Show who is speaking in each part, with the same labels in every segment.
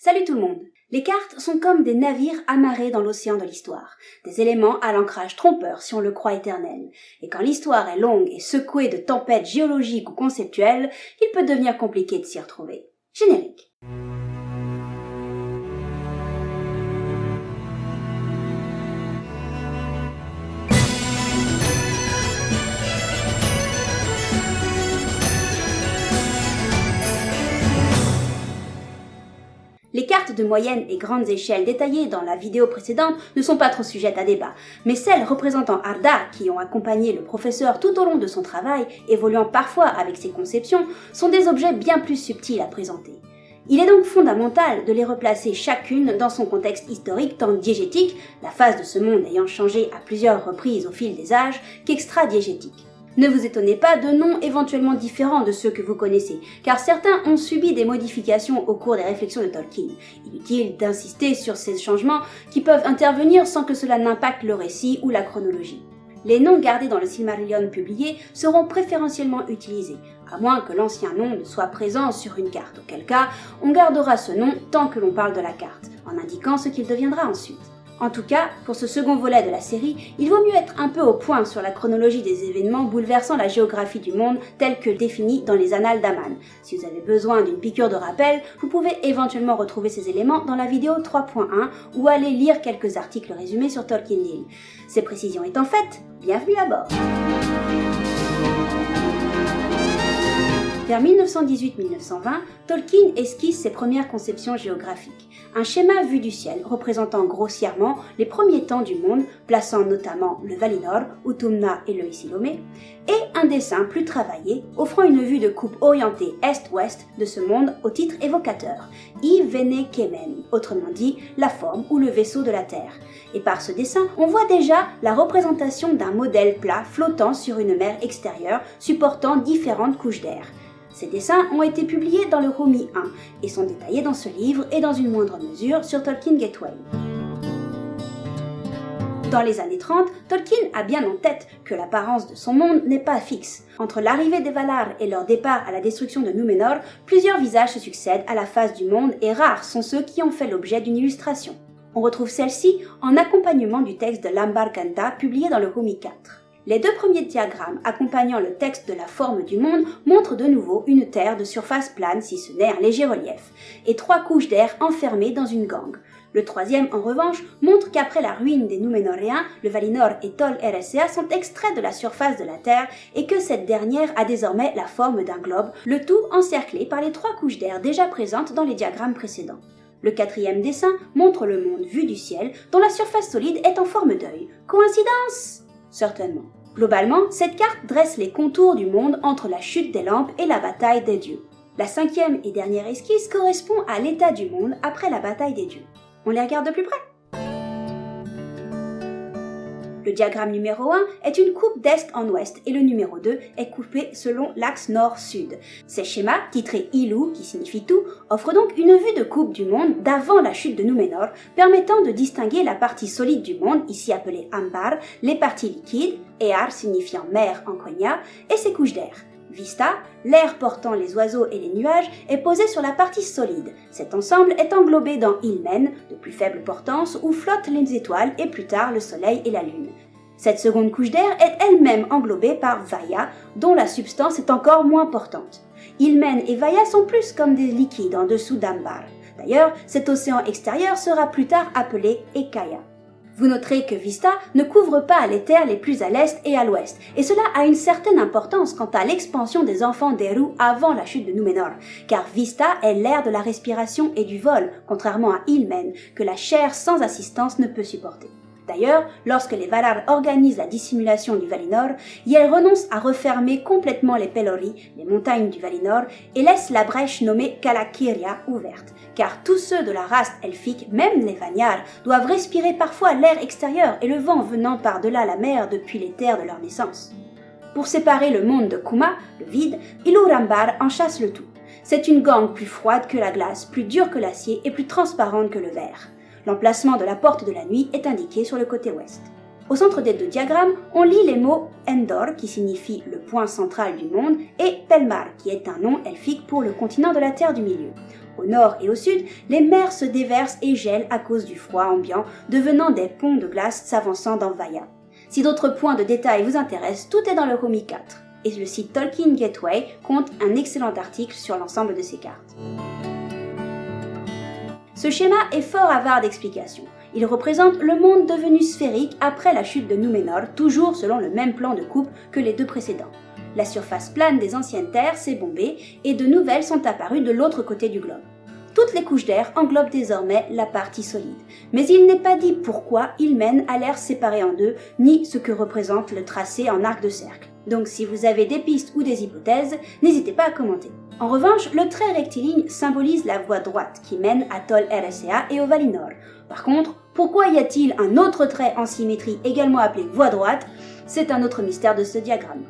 Speaker 1: Salut tout le monde! Les cartes sont comme des navires amarrés dans l'océan de l'histoire, des éléments à l'ancrage trompeur si on le croit éternel. Et quand l'histoire est longue et secouée de tempêtes géologiques ou conceptuelles, il peut devenir compliqué de s'y retrouver. Générique. Les cartes de moyenne et grandes échelles détaillées dans la vidéo précédente ne sont pas trop sujettes à débat, mais celles représentant Ardar qui ont accompagné le professeur tout au long de son travail, évoluant parfois avec ses conceptions, sont des objets bien plus subtils à présenter. Il est donc fondamental de les replacer chacune dans son contexte historique tant diégétique, la phase de ce monde ayant changé à plusieurs reprises au fil des âges, qu'extra-diégétique. Ne vous étonnez pas de noms éventuellement différents de ceux que vous connaissez, car certains ont subi des modifications au cours des réflexions de Tolkien. Inutile d'insister sur ces changements qui peuvent intervenir sans que cela n'impacte le récit ou la chronologie. Les noms gardés dans le Silmarillion publié seront préférentiellement utilisés, à moins que l'ancien nom ne soit présent sur une carte, auquel cas on gardera ce nom tant que l'on parle de la carte, en indiquant ce qu'il deviendra ensuite. En tout cas, pour ce second volet de la série, il vaut mieux être un peu au point sur la chronologie des événements bouleversant la géographie du monde telle que définie dans les annales d'Aman. Si vous avez besoin d'une piqûre de rappel, vous pouvez éventuellement retrouver ces éléments dans la vidéo 3.1 ou aller lire quelques articles résumés sur Tolkien Hill. Ces précisions étant faites, bienvenue à bord. Vers 1918-1920, Tolkien esquisse ses premières conceptions géographiques. Un schéma vu du ciel représentant grossièrement les premiers temps du monde, plaçant notamment le Valinor, Utumna et le Isilomé, et un dessin plus travaillé, offrant une vue de coupe orientée est-ouest de ce monde au titre évocateur, I Vene Kemen, autrement dit la forme ou le vaisseau de la Terre. Et par ce dessin, on voit déjà la représentation d'un modèle plat flottant sur une mer extérieure, supportant différentes couches d'air. Ces dessins ont été publiés dans le Rumi 1 et sont détaillés dans ce livre et dans une moindre mesure sur Tolkien Gateway. Dans les années 30, Tolkien a bien en tête que l'apparence de son monde n'est pas fixe. Entre l'arrivée des Valar et leur départ à la destruction de Númenor, plusieurs visages se succèdent à la face du monde et rares sont ceux qui ont fait l'objet d'une illustration. On retrouve celle-ci en accompagnement du texte de Lambar Kanta publié dans le Rumi 4. Les deux premiers diagrammes accompagnant le texte de la forme du monde montrent de nouveau une terre de surface plane, si ce n'est un léger relief, et trois couches d'air enfermées dans une gangue. Le troisième, en revanche, montre qu'après la ruine des Númenóréens, le Valinor et Tol Eressëa sont extraits de la surface de la Terre et que cette dernière a désormais la forme d'un globe, le tout encerclé par les trois couches d'air déjà présentes dans les diagrammes précédents. Le quatrième dessin montre le monde vu du ciel, dont la surface solide est en forme d'œil. Coïncidence ? Certainement. Globalement, cette carte dresse les contours du monde entre la chute des lampes et la bataille des dieux. La cinquième et dernière esquisse correspond à l'état du monde après la bataille des dieux. On les regarde de plus près. Le diagramme numéro 1 est une coupe d'est en ouest et le numéro 2 est coupé selon l'axe nord-sud. Ces schémas, titrés Ilu, qui signifie tout, offrent donc une vue de coupe du monde d'avant la chute de Númenor, permettant de distinguer la partie solide du monde, ici appelée Ambar, les parties liquides, Ear signifiant mer en quenya, et ses couches d'air. Vista, l'air portant les oiseaux et les nuages, est posé sur la partie solide. Cet ensemble est englobé dans Ilmen, de plus faible portance, où flottent les étoiles et plus tard le soleil et la lune. Cette seconde couche d'air est elle-même englobée par Vaya, dont la substance est encore moins portante. Ilmen et Vaya sont plus comme des liquides en dessous d'Ambar. D'ailleurs, cet océan extérieur sera plus tard appelé Ekaya. Vous noterez que Vista ne couvre pas les terres les plus à l'est et à l'ouest, et cela a une certaine importance quant à l'expansion des enfants d'Eru avant la chute de Númenor, car Vista est l'ère de la respiration et du vol, contrairement à Ilmen, que la chair sans assistance ne peut supporter. D'ailleurs, lorsque les Valar organisent la dissimulation du Valinor, ils renoncent à refermer complètement les Pelori, les montagnes du Valinor, et laissent la brèche nommée Kalakiria ouverte, car tous ceux de la race elfique, même les Vanyar, doivent respirer parfois l'air extérieur et le vent venant par-delà la mer depuis les terres de leur naissance. Pour séparer le monde de Kuma, le vide, Ilurambar en chasse le tout. C'est une gangue plus froide que la glace, plus dure que l'acier et plus transparente que le verre. L'emplacement de la porte de la nuit est indiqué sur le côté ouest. Au centre des deux diagrammes, on lit les mots Endor, qui signifie le point central du monde, et Pelmar, qui est un nom elfique pour le continent de la Terre du Milieu. Au nord et au sud, les mers se déversent et gèlent à cause du froid ambiant, devenant des ponts de glace s'avançant dans Vaia. Si d'autres points de détail vous intéressent, tout est dans le Romy 4. Et le site Tolkien Gateway compte un excellent article sur l'ensemble de ces cartes. Ce schéma est fort avare d'explications. Il représente le monde devenu sphérique après la chute de Númenor, toujours selon le même plan de coupe que les deux précédents. La surface plane des anciennes terres s'est bombée et de nouvelles sont apparues de l'autre côté du globe. Toutes les couches d'air englobent désormais la partie solide, mais il n'est pas dit pourquoi ils mènent à l'air séparé en deux, ni ce que représente le tracé en arc de cercle. Donc si vous avez des pistes ou des hypothèses, n'hésitez pas à commenter. En revanche, le trait rectiligne symbolise la voie droite qui mène à Tol Eressëa et au Valinor. Par contre, pourquoi y a-t-il un autre trait en symétrie également appelé voie droite? C'est un autre mystère de ce diagramme.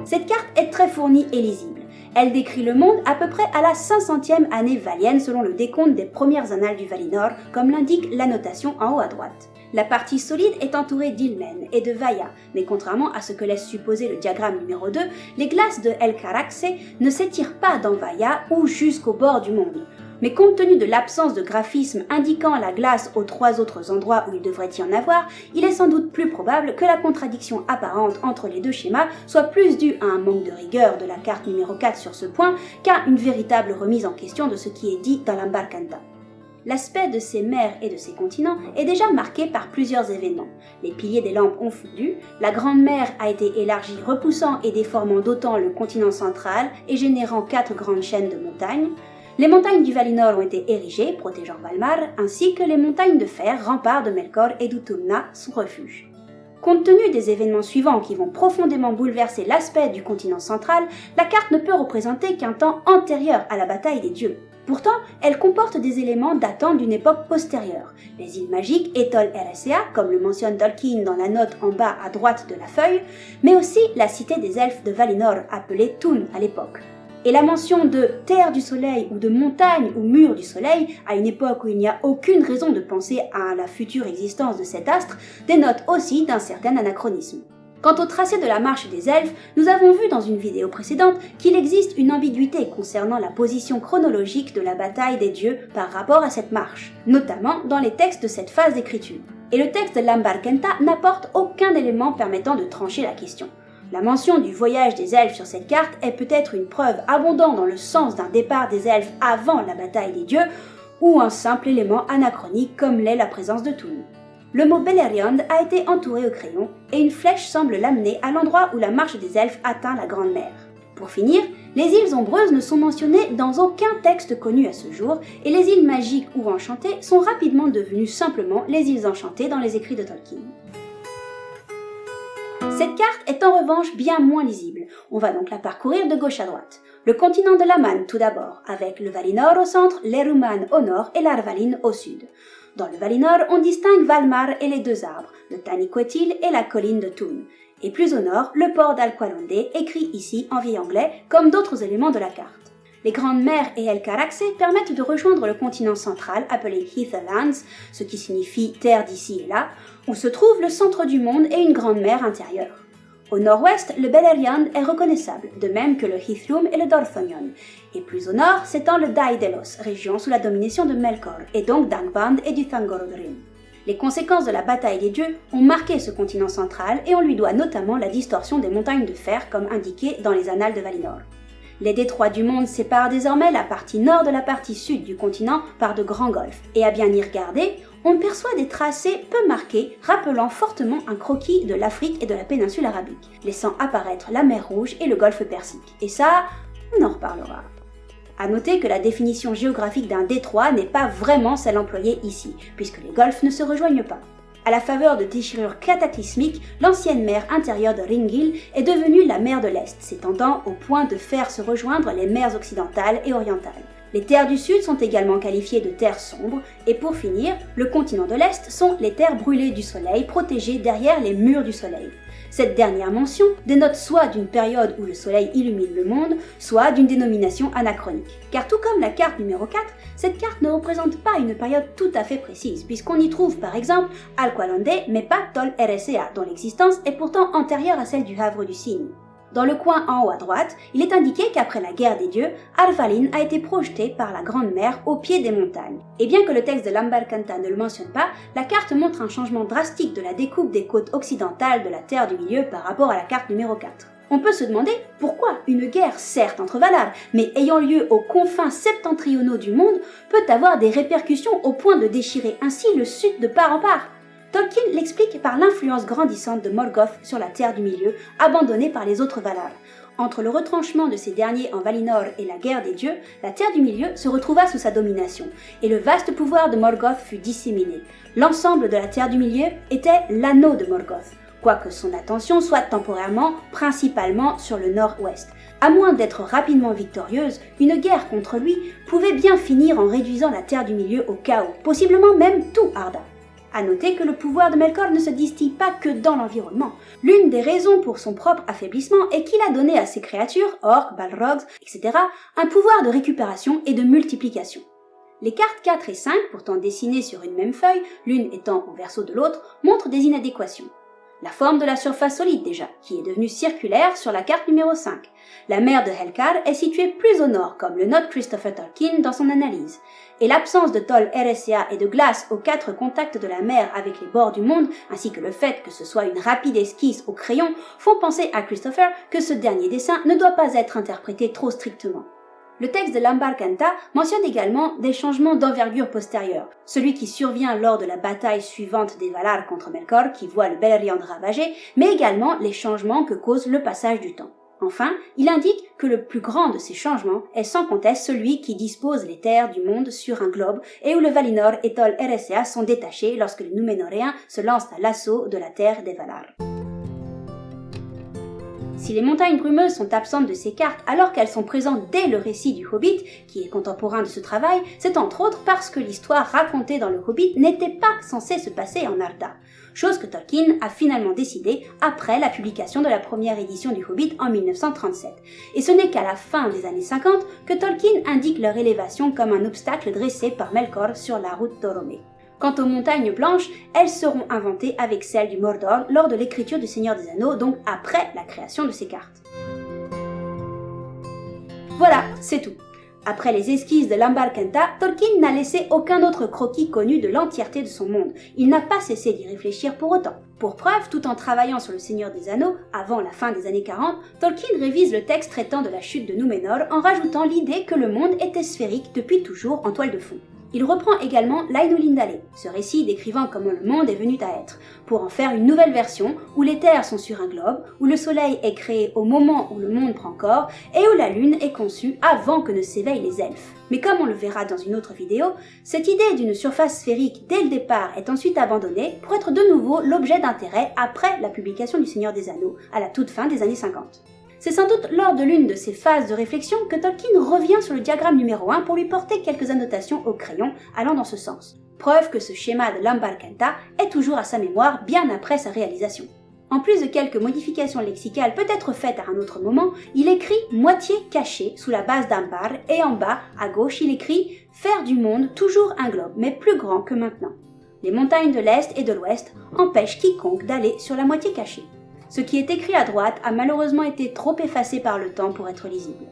Speaker 1: Cette carte est très fournie et lisible. Elle décrit le monde à peu près à la 500e année valienne selon le décompte des premières annales du Valinor, comme l'indique l'annotation en haut à droite. La partie solide est entourée d'Ilmen et de Vaia, mais contrairement à ce que laisse supposer le diagramme numéro 2, les glaces de El Caraxe ne s'étirent pas dans Vaia ou jusqu'au bord du monde. Mais compte tenu de l'absence de graphisme indiquant la glace aux 3 autres endroits où il devrait y en avoir, il est sans doute plus probable que la contradiction apparente entre les deux schémas soit plus due à un manque de rigueur de la carte numéro 4 sur ce point qu'à une véritable remise en question de ce qui est dit dans l'Ambarkanta. L'aspect de ces mers et de ces continents est déjà marqué par plusieurs événements. Les piliers des lampes ont fondu, la Grande Mer a été élargie repoussant et déformant d'autant le continent central et générant 4 grandes chaînes de montagnes. Les montagnes du Valinor ont été érigées, protégeant Valmar, ainsi que les montagnes de fer, remparts de Melkor et d'Utumna, son refuge. Compte tenu des événements suivants qui vont profondément bouleverser l'aspect du continent central, la carte ne peut représenter qu'un temps antérieur à la bataille des dieux. Pourtant, elle comporte des éléments datant d'une époque postérieure. Les îles magiques et Tol Eressëa, comme le mentionne Tolkien dans la note en bas à droite de la feuille, mais aussi la cité des elfes de Valinor, appelée Tûn à l'époque. Et la mention de terre du soleil ou de montagne ou mur du soleil, à une époque où il n'y a aucune raison de penser à la future existence de cet astre, dénote aussi d'un certain anachronisme. Quant au tracé de la marche des elfes, nous avons vu dans une vidéo précédente qu'il existe une ambiguïté concernant la position chronologique de la bataille des dieux par rapport à cette marche, notamment dans les textes de cette phase d'écriture. Et le texte de l'Ambarkanta n'apporte aucun élément permettant de trancher la question. La mention du voyage des elfes sur cette carte est peut-être une preuve abondante dans le sens d'un départ des elfes avant la bataille des dieux, ou un simple élément anachronique comme l'est la présence de Tûn. Le mot Beleriand a été entouré au crayon et une flèche semble l'amener à l'endroit où la marche des elfes atteint la Grande Mer. Pour finir, les îles ombreuses ne sont mentionnées dans aucun texte connu à ce jour et les îles magiques ou enchantées sont rapidement devenues simplement les îles enchantées dans les écrits de Tolkien. Cette carte est en revanche bien moins lisible. On va donc la parcourir de gauche à droite. Le continent de l'Aman tout d'abord, avec le Valinor au centre, l'Eruman au nord et l'Arvalin au sud. Dans le Valinor, on distingue Valmar et les 2 arbres, le Taniquetil et la colline de Tûn. Et plus au nord, le port d'Alqualondé, écrit ici en vieil anglais, comme d'autres éléments de la carte. Les grandes mers et El Caraxe permettent de rejoindre le continent central, appelé Heatherlands, ce qui signifie terre d'ici et là, où se trouve le centre du monde et une grande mer intérieure. Au nord-ouest, le Beleriand est reconnaissable, de même que le Hithlum et le Dorthonion. Et plus au nord s'étend le Daedalus, région sous la domination de Melkor, et donc d'Angband et du Thangorodrim. Les conséquences de la bataille des dieux ont marqué ce continent central et on lui doit notamment la distorsion des montagnes de fer comme indiqué dans les annales de Valinor. Les détroits du monde séparent désormais la partie nord de la partie sud du continent par de grands golfes, et à bien y regarder, on perçoit des tracés peu marqués rappelant fortement un croquis de l'Afrique et de la péninsule arabique, laissant apparaître la mer Rouge et le golfe Persique. Et ça, on en reparlera. À noter que la définition géographique d'un détroit n'est pas vraiment celle employée ici, puisque les golfes ne se rejoignent pas. À la faveur de déchirures cataclysmiques, l'ancienne mer intérieure de Ringil est devenue la mer de l'Est, s'étendant au point de faire se rejoindre les mers occidentales et orientales. Les terres du Sud sont également qualifiées de terres sombres, et pour finir, le continent de l'Est sont les terres brûlées du Soleil, protégées derrière les murs du Soleil. Cette dernière mention dénote soit d'une période où le soleil illumine le monde, soit d'une dénomination anachronique. Car tout comme la carte numéro 4, cette carte ne représente pas une période tout à fait précise, puisqu'on y trouve par exemple Alqualondé, mais pas Tol RSA, dont l'existence est pourtant antérieure à celle du Havre du Cygne. Dans le coin en haut à droite, il est indiqué qu'après la guerre des dieux, Arvalin a été projeté par la Grande Mer au pied des montagnes. Et bien que le texte de Lambarkanta ne le mentionne pas, la carte montre un changement drastique de la découpe des côtes occidentales de la Terre du Milieu par rapport à la carte numéro 4. On peut se demander pourquoi une guerre, certes entre Valar, mais ayant lieu aux confins septentrionaux du monde, peut avoir des répercussions au point de déchirer ainsi le sud de part en part. Tolkien l'explique par l'influence grandissante de Morgoth sur la Terre du Milieu, abandonnée par les autres Valar. Entre le retranchement de ces derniers en Valinor et la guerre des dieux, la Terre du Milieu se retrouva sous sa domination, et le vaste pouvoir de Morgoth fut disséminé. L'ensemble de la Terre du Milieu était l'anneau de Morgoth, quoique son attention soit temporairement, principalement sur le nord-ouest. À moins d'être rapidement victorieuse, une guerre contre lui pouvait bien finir en réduisant la Terre du Milieu au chaos, possiblement même tout Arda. À noter que le pouvoir de Melkor ne se distille pas que dans l'environnement. L'une des raisons pour son propre affaiblissement est qu'il a donné à ses créatures, orques, balrogs, etc., un pouvoir de récupération et de multiplication. Les cartes 4 et 5, pourtant dessinées sur une même feuille, l'une étant au verso de l'autre, montrent des inadéquations. La forme de la surface solide déjà, qui est devenue circulaire sur la carte numéro 5. La mer de Helcar est située plus au nord, comme le note Christopher Tolkien dans son analyse. Et l'absence de Tol RSA et de glace aux 4 contacts de la mer avec les bords du monde, ainsi que le fait que ce soit une rapide esquisse au crayon, font penser à Christopher que ce dernier dessin ne doit pas être interprété trop strictement. Le texte de Lambarkanta mentionne également des changements d'envergure postérieure, celui qui survient lors de la bataille suivante des Valar contre Melkor qui voit le Beleriand ravagé, mais également les changements que cause le passage du temps. Enfin, il indique que le plus grand de ces changements est sans conteste celui qui dispose les terres du monde sur un globe et où le Valinor et Tol Eressëa sont détachés lorsque les Núménoréens se lancent à l'assaut de la terre des Valar. Si les montagnes brumeuses sont absentes de ces cartes alors qu'elles sont présentes dès le récit du Hobbit, qui est contemporain de ce travail, c'est entre autres parce que l'histoire racontée dans le Hobbit n'était pas censée se passer en Arda, chose que Tolkien a finalement décidé après la publication de la première édition du Hobbit en 1937. Et ce n'est qu'à la fin des années 50 que Tolkien indique leur élévation comme un obstacle dressé par Melkor sur la route d'Oromé. Quant aux montagnes blanches, elles seront inventées avec celles du Mordor lors de l'écriture du Seigneur des Anneaux, donc après la création de ces cartes. Voilà, c'est tout. Après les esquisses de Lambarkanta, Tolkien n'a laissé aucun autre croquis connu de l'entièreté de son monde. Il n'a pas cessé d'y réfléchir pour autant. Pour preuve, tout en travaillant sur le Seigneur des Anneaux, avant la fin des années 40, Tolkien révise le texte traitant de la chute de Númenor en rajoutant l'idée que le monde était sphérique depuis toujours en toile de fond. Il reprend également l'Ainulindale, ce récit décrivant comment le monde est venu à être, pour en faire une nouvelle version où les terres sont sur un globe, où le soleil est créé au moment où le monde prend corps et où la lune est conçue avant que ne s'éveillent les elfes. Mais comme on le verra dans une autre vidéo, cette idée d'une surface sphérique dès le départ est ensuite abandonnée pour être de nouveau l'objet d'intérêt après la publication du Seigneur des Anneaux, à la toute fin des années 50. C'est sans doute lors de l'une de ces phases de réflexion que Tolkien revient sur le diagramme numéro 1 pour lui porter quelques annotations au crayon allant dans ce sens. Preuve que ce schéma de Lambarkanta est toujours à sa mémoire bien après sa réalisation. En plus de quelques modifications lexicales peut-être faites à un autre moment, il écrit « moitié caché » sous la base d'Ambar et en bas, à gauche, il écrit « faire du monde toujours un globe, mais plus grand que maintenant ». Les montagnes de l'Est et de l'Ouest empêchent quiconque d'aller sur la moitié cachée. Ce qui est écrit à droite a malheureusement été trop effacé par le temps pour être lisible.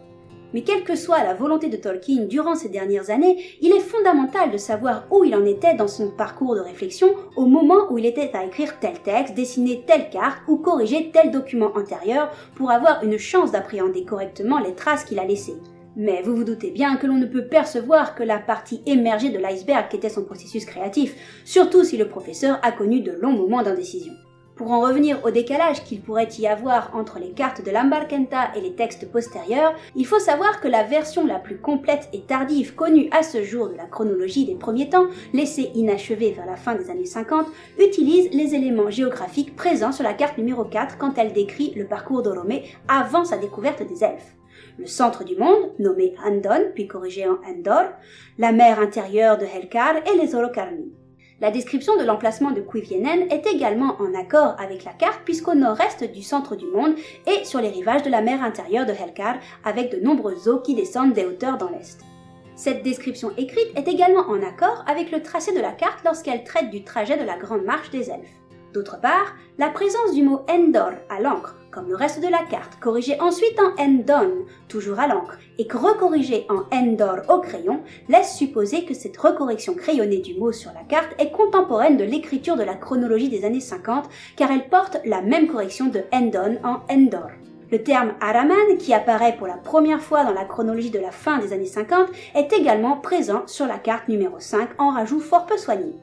Speaker 1: Mais quelle que soit la volonté de Tolkien durant ces dernières années, il est fondamental de savoir où il en était dans son parcours de réflexion au moment où il était à écrire tel texte, dessiner telle carte ou corriger tel document antérieur pour avoir une chance d'appréhender correctement les traces qu'il a laissées. Mais vous vous doutez bien que l'on ne peut percevoir que la partie émergée de l'iceberg qu'était son processus créatif, surtout si le professeur a connu de longs moments d'indécision. Pour en revenir au décalage qu'il pourrait y avoir entre les cartes de Lambarkanta et les textes postérieurs, il faut savoir que la version la plus complète et tardive connue à ce jour de la chronologie des premiers temps, laissée inachevée vers la fin des années 50, utilise les éléments géographiques présents sur la carte numéro 4 quand elle décrit le parcours d'Oromé avant sa découverte des elfes. Le centre du monde, nommé Andon, puis corrigé en Endor, la mer intérieure de Helcar et les Orocarni. La description de l'emplacement de Cuivienen est également en accord avec la carte puisqu'au nord-est du centre du monde et sur les rivages de la mer intérieure de Helcar avec de nombreuses eaux qui descendent des hauteurs dans l'est. Cette description écrite est également en accord avec le tracé de la carte lorsqu'elle traite du trajet de la Grande Marche des Elfes. D'autre part, la présence du mot Endor à l'encre, comme le reste de la carte, corrigé ensuite en Endon, toujours à l'encre, et recorrigé en Endor au crayon, laisse supposer que cette recorrection crayonnée du mot sur la carte est contemporaine de l'écriture de la chronologie des années 50, car elle porte la même correction de Endon en Endor. Le terme Araman, qui apparaît pour la première fois dans la chronologie de la fin des années 50, est également présent sur la carte numéro 5 en rajout fort peu soigné.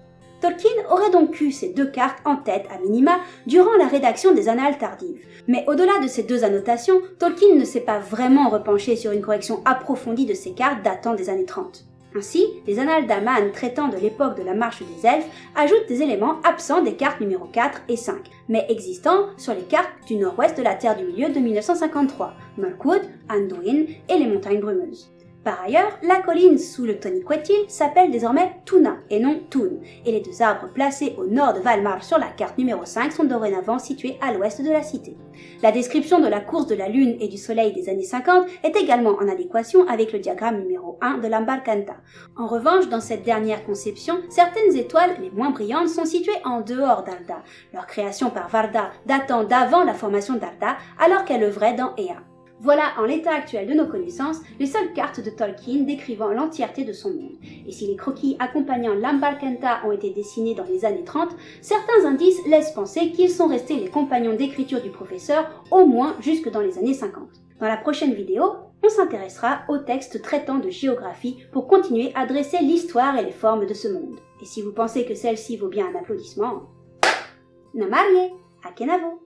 Speaker 1: Tolkien aurait donc eu ces deux cartes en tête à minima durant la rédaction des Annales tardives. Mais au-delà de ces deux annotations, Tolkien ne s'est pas vraiment repenché sur une correction approfondie de ces cartes datant des années 30. Ainsi, les Annales d'Aman traitant de l'époque de la marche des elfes ajoutent des éléments absents des cartes numéro 4 et 5, mais existants sur les cartes du nord-ouest de la Terre du Milieu de 1953, Mirkwood, Anduin et les montagnes brumeuses. Par ailleurs, la colline sous le Toniquetil s'appelle désormais Tuna et non Tun, et les deux arbres placés au nord de Valmar sur la carte numéro 5 sont dorénavant situés à l'ouest de la cité. La description de la course de la Lune et du Soleil des années 50 est également en adéquation avec le diagramme numéro 1 de l'Ambarkanta. En revanche, dans cette dernière conception, certaines étoiles les moins brillantes sont situées en dehors d'Arda, leur création par Varda datant d'avant la formation d'Arda alors qu'elle œuvrait dans Ea. Voilà en l'état actuel de nos connaissances les seules cartes de Tolkien décrivant l'entièreté de son monde. Et si les croquis accompagnant l'Ambarkanta ont été dessinés dans les années 30, certains indices laissent penser qu'ils sont restés les compagnons d'écriture du professeur au moins jusque dans les années 50. Dans la prochaine vidéo, on s'intéressera aux textes traitant de géographie pour continuer à dresser l'histoire et les formes de ce monde. Et si vous pensez que celle-ci vaut bien un applaudissement, Namarie, Akenavo!